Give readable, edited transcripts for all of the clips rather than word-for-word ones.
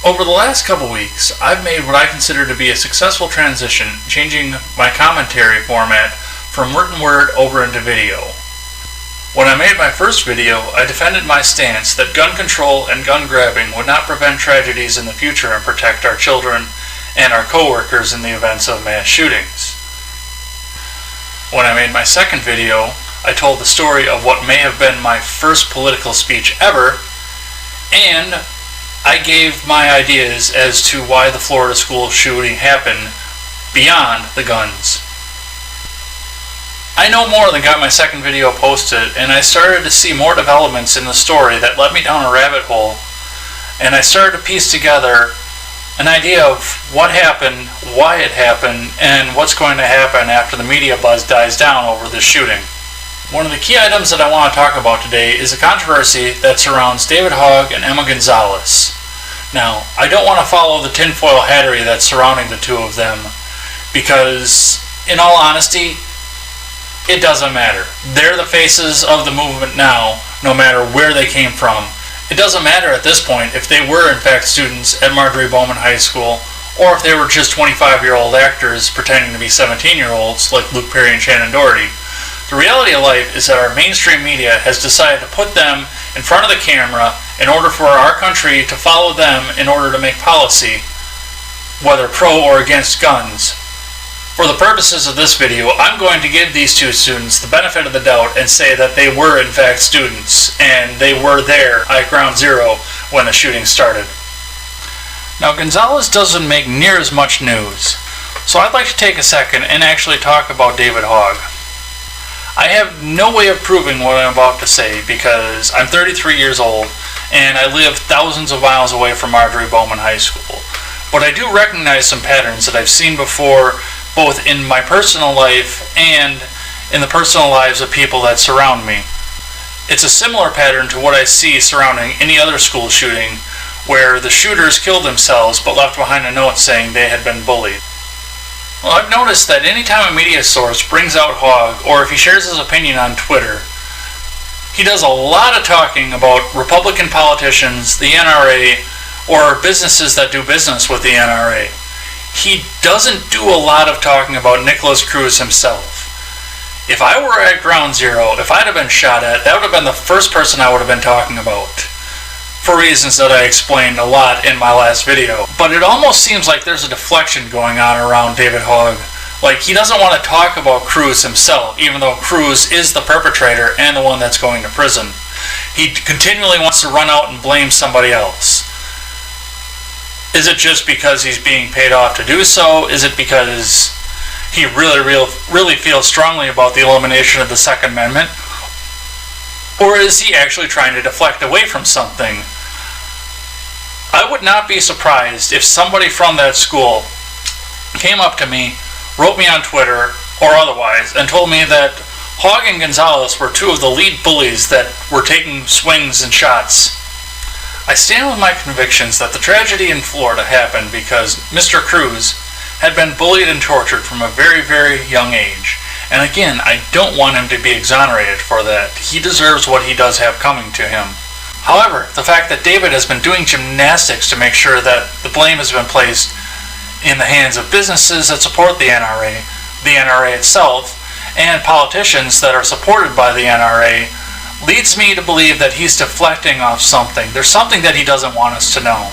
Over the last couple weeks, I've made what I consider to be a successful transition, changing my commentary format from written word over into video. When I made my first video, I defended my stance that gun control and gun grabbing would not prevent tragedies in the future and protect our children and our co-workers in the events of mass shootings. When I made my second video, I told the story of what may have been my first political speech ever, and I gave my ideas as to why the Florida school shooting happened beyond the guns. I know more than got my second video posted, and I started to see more developments in the story that led me down a rabbit hole, and I started to piece together an idea of what happened, why it happened, and what's going to happen after the media buzz dies down over this shooting. One of the key items that I want to talk about today is a controversy that surrounds David Hogg and Emma Gonzalez. Now, I don't want to follow the tinfoil hattery that's surrounding the two of them, because, in all honesty, it doesn't matter. They're the faces of the movement now, no matter where they came from. It doesn't matter at this point if they were in fact students at Marjorie Bowman High School, or if they were just 25-year-old actors pretending to be 17-year-olds like Luke Perry and Shannon Doherty. The reality of life is that our mainstream media has decided to put them in front of the camera in order for our country to follow them in order to make policy, whether pro or against guns. For the purposes of this video, I'm going to give these two students the benefit of the doubt and say that they were in fact students, and they were there at ground zero when the shooting started. Now, Gonzalez doesn't make near as much news, so I'd like to take a second and actually talk about David Hogg. I have no way of proving what I'm about to say because I'm 33 years old and I live thousands of miles away from Marjorie Bowman High School. But I do recognize some patterns that I've seen before, both in my personal life and in the personal lives of people that surround me. It's a similar pattern to what I see surrounding any other school shooting, where the shooters killed themselves but left behind a note saying they had been bullied. Well, I've noticed that anytime a media source brings out Hogg, or if he shares his opinion on Twitter, he does a lot of talking about Republican politicians, the NRA, or businesses that do business with the NRA. He doesn't do a lot of talking about Nikolas Cruz himself. If I were at ground zero, if I'd have been shot at, that would have been the first person I would have been talking about, for reasons that I explained a lot in my last video. But it almost seems like there's a deflection going on around David Hogg. Like, he doesn't want to talk about Cruz himself, even though Cruz is the perpetrator and the one that's going to prison. He continually wants to run out and blame somebody else. Is it just because he's being paid off to do so? Is it because he really feels strongly about the elimination of the Second Amendment? Or is he actually trying to deflect away from something? I would not be surprised if somebody from that school came up to me, wrote me on Twitter or otherwise, and told me that Hogg and Gonzalez were two of the lead bullies that were taking swings and shots. I stand with my convictions that the tragedy in Florida happened because Mr. Cruz had been bullied and tortured from a very, very young age. And again, I don't want him to be exonerated for that. He deserves what he does have coming to him. However, the fact that David has been doing gymnastics to make sure that the blame has been placed in the hands of businesses that support the NRA itself, and politicians that are supported by the NRA, leads me to believe that he's deflecting off something. There's something that he doesn't want us to know.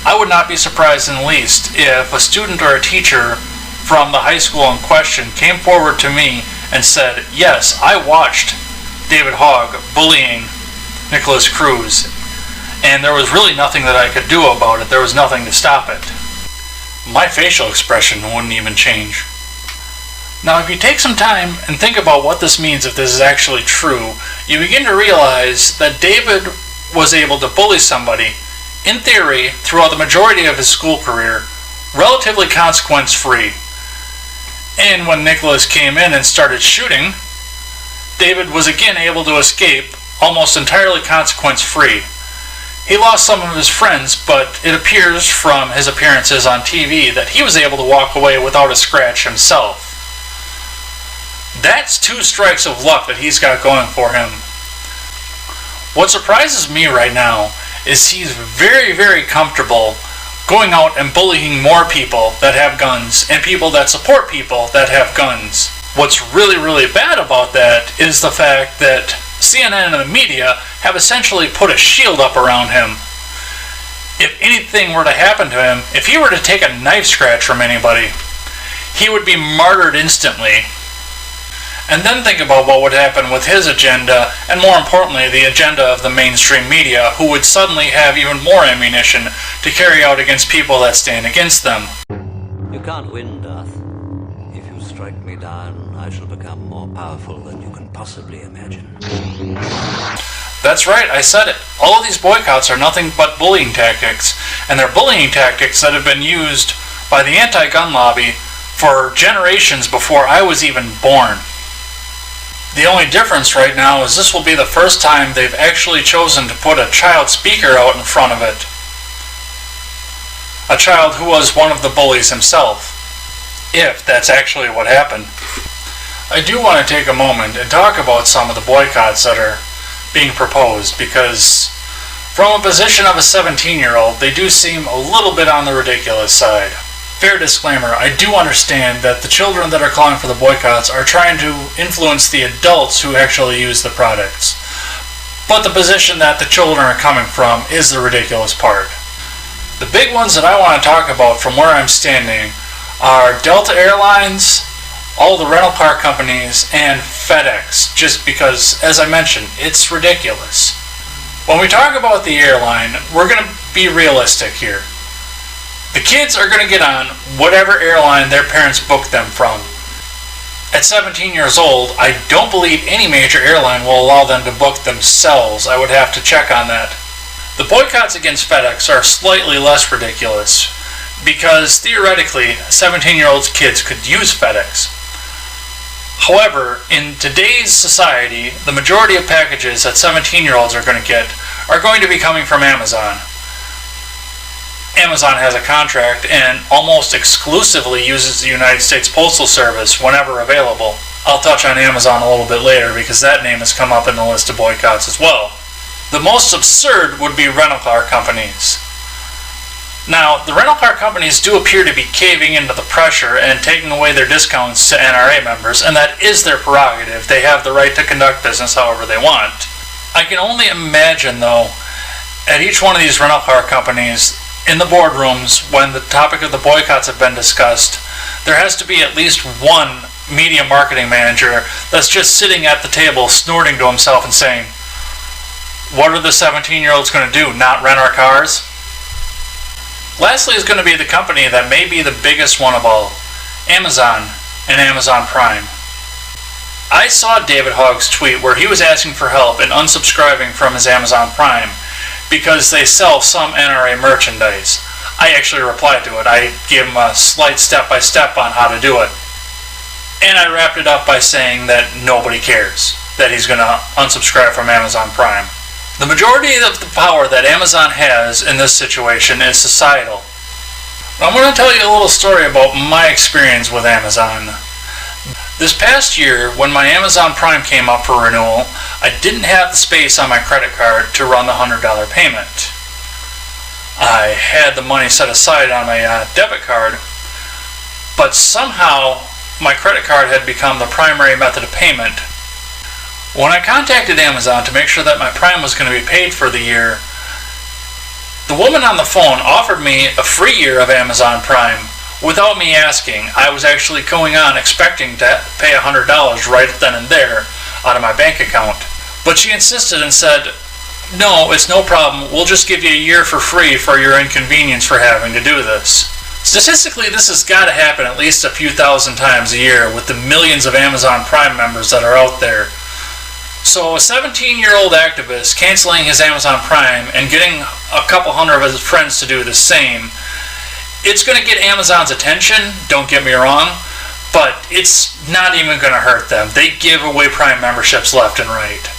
I would not be surprised in the least if a student or a teacher from the high school in question came forward to me and said, yes, I watched David Hogg bullying Nikolas Cruz, and there was really nothing that I could do about it. There was nothing to stop it. My facial expression wouldn't even change. Now, if you take some time and think about what this means if this is actually true, you begin to realize that David was able to bully somebody, in theory, throughout the majority of his school career, relatively consequence-free. And when Nikolas came in and started shooting, David was again able to escape almost entirely consequence-free. He lost some of his friends, but it appears from his appearances on TV that he was able to walk away without a scratch himself. That's 2 strikes of luck that he's got going for him. What surprises me right now is he's very, very comfortable going out and bullying more people that have guns and people that support people that have guns. What's really, really bad about that is the fact that CNN and the media have essentially put a shield up around him. If anything were to happen to him, if he were to take a knife scratch from anybody, he would be martyred instantly. And then think about what would happen with his agenda, and more importantly, the agenda of the mainstream media, who would suddenly have even more ammunition to carry out against people that stand against them. You can't win, Darth. If you strike me down, I shall become more powerful than you can possibly imagine. That's right, I said it. All of these boycotts are nothing but bullying tactics, and they're bullying tactics that have been used by the anti-gun lobby for generations before I was even born. The only difference right now is this will be the first time they've actually chosen to put a child speaker out in front of it. A child who was one of the bullies himself, if that's actually what happened. I do want to take a moment and talk about some of the boycotts that are being proposed, because from a position of a 17-year-old, they do seem a little bit on the ridiculous side. Fair disclaimer, I do understand that the children that are calling for the boycotts are trying to influence the adults who actually use the products. But the position that the children are coming from is the ridiculous part. The big ones that I want to talk about from where I'm standing are Delta Airlines, all the rental car companies, and FedEx, just because, as I mentioned, it's ridiculous. When we talk about the airline, we're going to be realistic here. The kids are going to get on whatever airline their parents booked them from. At 17 years old, I don't believe any major airline will allow them to book themselves. I would have to check on that. The boycotts against FedEx are slightly less ridiculous, because theoretically, 17-year-old kids could use FedEx. However, in today's society, the majority of packages that 17-year-olds are going to get are going to be coming from Amazon. Amazon has a contract and almost exclusively uses the United States Postal Service whenever available. I'll touch on Amazon a little bit later because that name has come up in the list of boycotts as well. The most absurd would be rental car companies. Now, the rental car companies do appear to be caving into the pressure and taking away their discounts to NRA members, and that is their prerogative. They have the right to conduct business however they want. I can only imagine, though, at each one of these rental car companies, in the boardrooms, when the topic of the boycotts have been discussed, there has to be at least one media marketing manager that's just sitting at the table snorting to himself and saying, "What are the 17-year-olds going to do, not rent our cars?" Lastly is going to be the company that may be the biggest one of all, Amazon and Amazon Prime. I saw David Hogg's tweet where he was asking for help in unsubscribing from his Amazon Prime because they sell some NRA merchandise. I actually replied to it. I gave him a slight step-by-step on how to do it. And I wrapped it up by saying that nobody cares that he's going to unsubscribe from Amazon Prime. The majority of the power that Amazon has in this situation is societal. I'm going to tell you a little story about my experience with Amazon. This past year, when my Amazon Prime came up for renewal, I didn't have the space on my credit card to run the $100 payment. I had the money set aside on my debit card, but somehow my credit card had become the primary method of payment. When I contacted Amazon to make sure that my Prime was going to be paid for the year, the woman on the phone offered me a free year of Amazon Prime without me asking. I was actually going on expecting to pay $100 right then and there out of my bank account. But she insisted and said, "No, it's no problem. We'll just give you a year for free for your inconvenience for having to do this." Statistically, this has got to happen at least a few thousand times a year with the millions of Amazon Prime members that are out there. So a 17-year-old activist canceling his Amazon Prime and getting a couple hundred of his friends to do the same, it's going to get Amazon's attention, don't get me wrong, but it's not even going to hurt them. They give away Prime memberships left and right.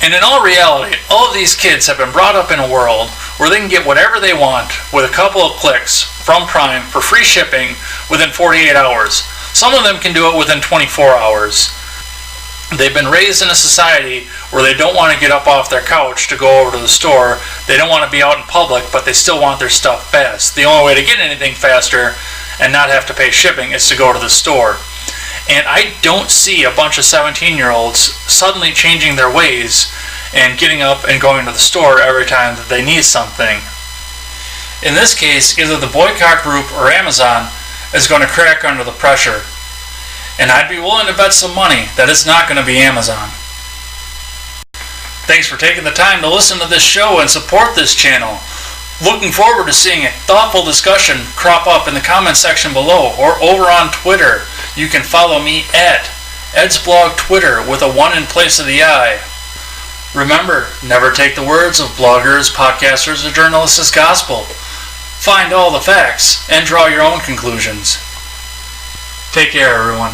And in all reality, all of these kids have been brought up in a world where they can get whatever they want with a couple of clicks from Prime for free shipping within 48 hours. Some of them can do it within 24 hours. They've been raised in a society where they don't want to get up off their couch to go over to the store. They don't want to be out in public, but they still want their stuff fast. The only way to get anything faster and not have to pay shipping is to go to the store. And I don't see a bunch of 17-year-olds suddenly changing their ways and getting up and going to the store every time that they need something. In this case, either the boycott group or Amazon is going to crack under the pressure. And I'd be willing to bet some money that it's not going to be Amazon. Thanks for taking the time to listen to this show and support this channel. Looking forward to seeing a thoughtful discussion crop up in the comment section below or over on Twitter. You can follow me at EdsBlog Twitter with a 1 in place of the I. Remember, never take the words of bloggers, podcasters, or journalists as gospel. Find all the facts and draw your own conclusions. Take care, everyone.